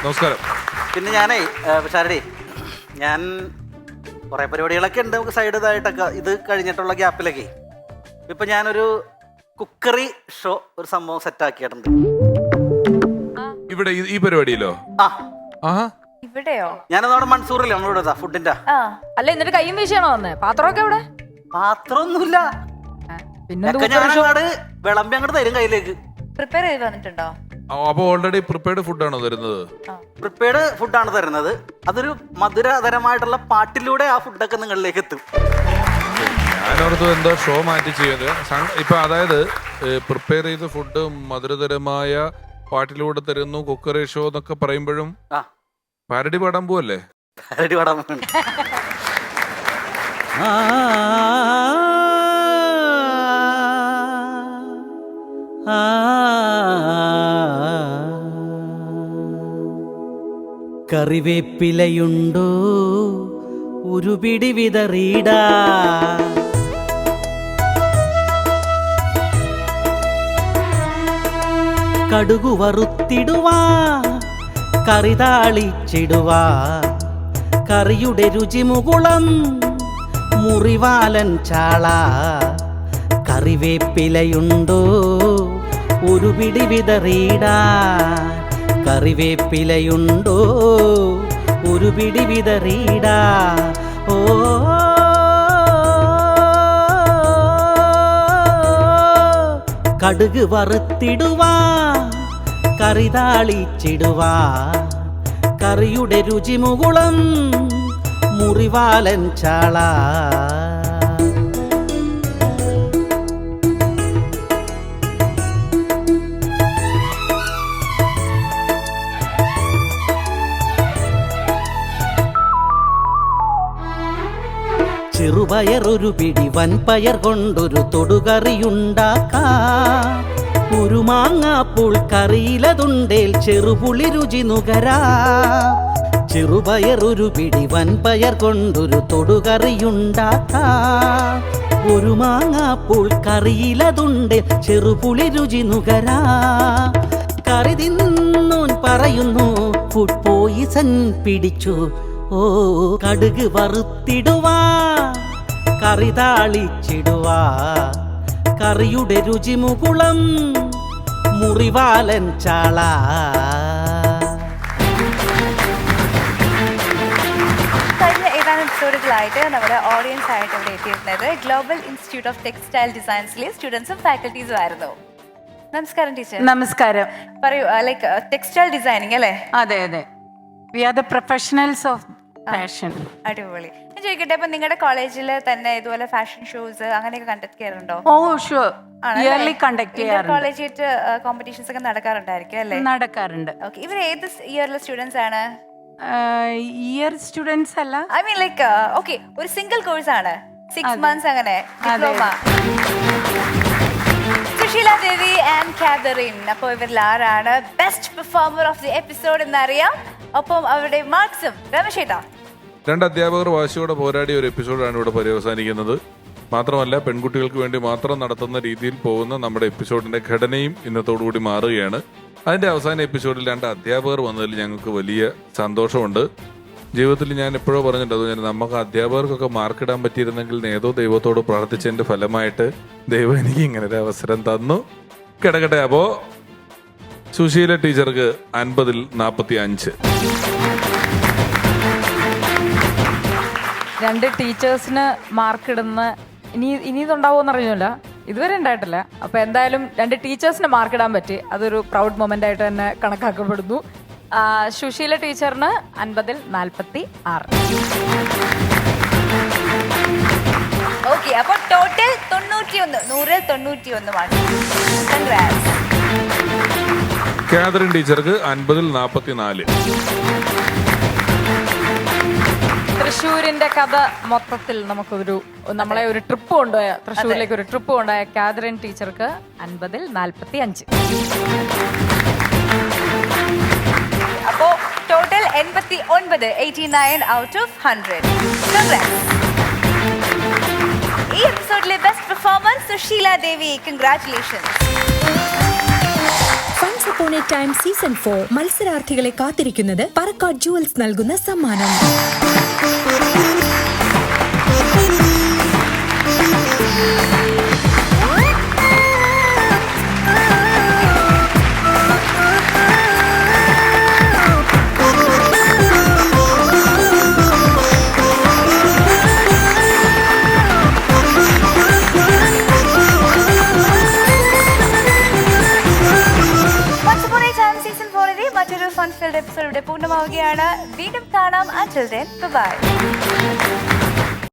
നമസ്കാരം. പിന്നെ ഞാനേ ഷാരടി, ഞാൻ കുറെ പരിപാടികളൊക്കെ ഉണ്ട് നമുക്ക് സൈഡായിട്ടൊക്കെ. ഇത് കഴിഞ്ഞിട്ടുള്ള ഗ്യാപ്പിലൊക്കെ ഇപ്പൊ ഞാനൊരു കുക്കറി ഷോ ഒരു സംഭവം സെറ്റ് ആക്കിയിട്ടുണ്ട്. ഇവിടെ ഈ പരിപാടിയിലോ? ഇവിടെയോ? ഞാനതവിടെ മൺസൂറില്ലേ നമ്മളിവിടെ ഫുഡിന്റെ. അല്ല, എന്നിട്ട് കയ്യും വീശിയാണോ വന്നേ? പാത്രമൊക്കെ എവിടെ? പാത്രമൊന്നുമില്ല, ഞാനങ്ങാട് വിളമ്പി അങ്ങോട്ട് തരും കയ്യിലേക്ക്. പ്രിപ്പയർ ചെയ്ത് വന്നിട്ടുണ്ടോ? അപ്പൊ ഓൾറെഡി പ്രിപ്പയർഡ് ഫുഡാണോ തരുന്നത്? പ്രിപ്പയർഡ് ഫുഡാണ് തരുന്നത്. അതൊരു മധുരതരമായിട്ടുള്ള പാട്ടിലൂടെ ആ ഫുഡൊക്കെ നിങ്ങളിലേക്ക് എത്തും. ഞാനോർത്ത് എന്തോ ഷോ മാറ്റി ചെയ്യുന്നത് ഇപ്പൊ. അതായത് പ്രിപ്പയർ ചെയ്ത ഫുഡ് മധുരതരമായ പാട്ടിലൂടെ തരുന്നു, കുക്കറി ഷോ എന്നൊക്കെ പറയുമ്പോഴും പാരഡി പാടാൻ പോവല്ലേ? പാരഡി പാടാൻ കറിവേപ്പിലയുണ്ടോ ഒരു പിടി വിതറിയിടാ, കടുകു വറുത്തിടുവാ, കറി താളിച്ചിടുവാ, കറിയുടെ രുചി മുകുളം മുറിവാലൻ ചാള. കറിവേപ്പിലയുണ്ടോ ഒരു പിടി വിതറിയിടാ, കറിവേപ്പിലയുണ്ടോ ഒരു പിടി വിതറിയിടാ. ഓ കടുക് വറുത്തിടുവാ, കറി താളിച്ചിടുവാ, കറിയുടെ രുചി മുകുളം മുറിവാലൻ ചാള. ചെറുപയറൊരു പിടി വൻപയർ കൊണ്ടൊരു തൊടുകറിയുണ്ടാക്കാം, ഒരു മാങ്ങാപ്പൂൾ കറിയിലതുണ്ടേൽ ചെറുപുളി രുചി നുകരാ. ചെറുപയറൊരു പിടി വൻപയർ കൊണ്ടൊരു തൊടുകറിയുണ്ടാക്കാം, ഒരു മാങ്ങാപ്പൂൾ കറിയിലതുണ്ടേൽ ചെറുപുളി രുചി നുകരാ. കറി തിന്നോൻ പറയുന്നു ഫുഡ് പോയിസൺ പിടിച്ചു. ഓ കടുക് വറുത്തിടുവാ, കറി താളിച്ചിടുവാ, കറിയുടെ രുചി മുകുളം മുറിവാലൻ ചാള. കഴിഞ്ഞ ഏതാനും എപ്പിസോഡുകളായിട്ട് നമ്മുടെ ഓഡിയൻസ് ആയിട്ട് ഇവിടെ എത്തിയിരുന്നത് ഗ്ലോബൽ ഇൻസ്റ്റിറ്റ്യൂട്ട് ഓഫ് ടെക്സ്റ്റൈൽ ഡിസൈൻസിലെ സ്റ്റുഡൻസും ഫാക്കൽറ്റീസും ആയിരുന്നു. നമസ്കാരം ടീച്ചർ. നമസ്കാരം. പറയൂ, ലൈക്ക് ടെക്സ്റ്റൈൽ ഡിസൈനിങ് അല്ലേ? അതെ അതെ, we are the professionals of fashion. അടിപൊളി. ഞാൻ ചോദിക്കട്ടെ, അപ്പൊ നിങ്ങളുടെ കോളേജിൽ തന്നെ ഇതുപോലെ ഫാഷൻ ഷോസ് അങ്ങനെയൊക്കെ കണ്ടക്ട് ചെയ്യാറുണ്ടോ? ഓ ഷുവർ, ഇയർലി കണ്ടക്ട് ചെയ്യാറുണ്ട്. കോളേജ് കോമ്പറ്റീഷൻസ് ഒക്കെ നടക്കാറുണ്ടായിരിക്കും അല്ലേ? നടക്കാറുണ്ട്. ഓക്കെ, ഇവർ ഏത് ഇയറിലെ സ്റ്റുഡൻസ് ആണ്? ഇയർ സ്റ്റുഡൻസ് അല്ല, ഐ മീൻ ലൈക്ക് ഓക്കെ, ഒരു സിംഗിൾ കോഴ്സ് ആണ്, 6 months അങ്ങനെ diploma. Susheela Devi and Catherine. അപ്പോൾ ഇവരിൽ ആരാണ് best performer of the episode എന്നറിയാം. ഒപ്പം അവരുടെ മാർക്സും. രമേശേട്ടാ, 2 അധ്യാപകർ വാശിയോടെ പോരാടിയ ഒരു എപ്പിസോഡാണ് ഇവിടെ പര്യവസാനിക്കുന്നത്. മാത്രമല്ല, പെൺകുട്ടികൾക്ക് വേണ്ടി മാത്രം നടത്തുന്ന രീതിയിൽ പോകുന്ന നമ്മുടെ എപ്പിസോഡിന്റെ ഘടനയും ഇന്നത്തോടുകൂടി മാറുകയാണ്. അതിന്റെ അവസാന എപ്പിസോഡിൽ 2 അധ്യാപകർ വന്നതിൽ ഞങ്ങൾക്ക് വലിയ സന്തോഷമുണ്ട്. ജീവിതത്തിൽ ഞാൻ എപ്പോഴോ പറഞ്ഞിട്ടുണ്ട്, നമുക്ക് അധ്യാപകർക്കൊക്കെ മാർക്കിടാൻ പറ്റിയിരുന്നെങ്കിൽ ഏതോ ദൈവത്തോട് പ്രാർത്ഥിച്ചതിന്റെ ഫലമായിട്ട് ദൈവം എനിക്ക് ഇങ്ങനെ ഒരു അവസരം തന്നു. കിടക്കട്ടെ. അപ്പോ സുശീല ടീച്ചർക്ക് 50ൽ 45. 2 ടീച്ചേഴ്സിന് മാർക്ക് ഇടുന്ന ഇനി ഇതുണ്ടാവുമെന്ന് അറിയില്ല, ഇതുവരെ ഉണ്ടായിട്ടില്ല. അപ്പൊ എന്തായാലും 2 ടീച്ചേഴ്സിന് മാർക്ക് ഇടാൻ പറ്റി, അതൊരു പ്രൗഡ് മൊമെന്റ് ആയിട്ട് തന്നെ കണക്കാക്കപ്പെടുന്നു. സുശീല ടീച്ചറിന് 50ൽ 46. ഓക്കെ, അപ്പൊ ടോട്ടൽ 91, 100ൽ 91 മാർക്ക്. കൺഗ്രാറ്റ്സ്. കാതറിൻ ടീച്ചർക്ക് 50ൽ 44. തൃശ്ശൂരിന്റെ കഥ മൊത്തത്തിൽ നമ്മളെ ഒരു ട്രിപ്പ് കൊണ്ടുപോയ, തൃശ്ശൂരിലേക്ക് ഒരു ട്രിപ്പ് കൊണ്ടുപോയ കാതറിൻ ടീച്ചർക്ക് 50ൽ 45. അപ്പോ ടോട്ടൽ 89, 89 ഔട്ട് ഓഫ് 100. ഈ എപ്പിസോഡിലെ best performance Susheela Devi. Congratulations. Upon a time season 4 മത്സരാർത്ഥികളെ കാത്തിരിക്കുന്നത് പറക്കാട് ജുവൽസ് നൽകുന്ന സമ്മാനം. മറ്റൊരു ഫൺ ഫിൽഡ് എപ്പിസോഡ് ഇവിടെ പൂർണ്ണമാവുകയാണ്. വീണ്ടും കാണാം. Until then, bye.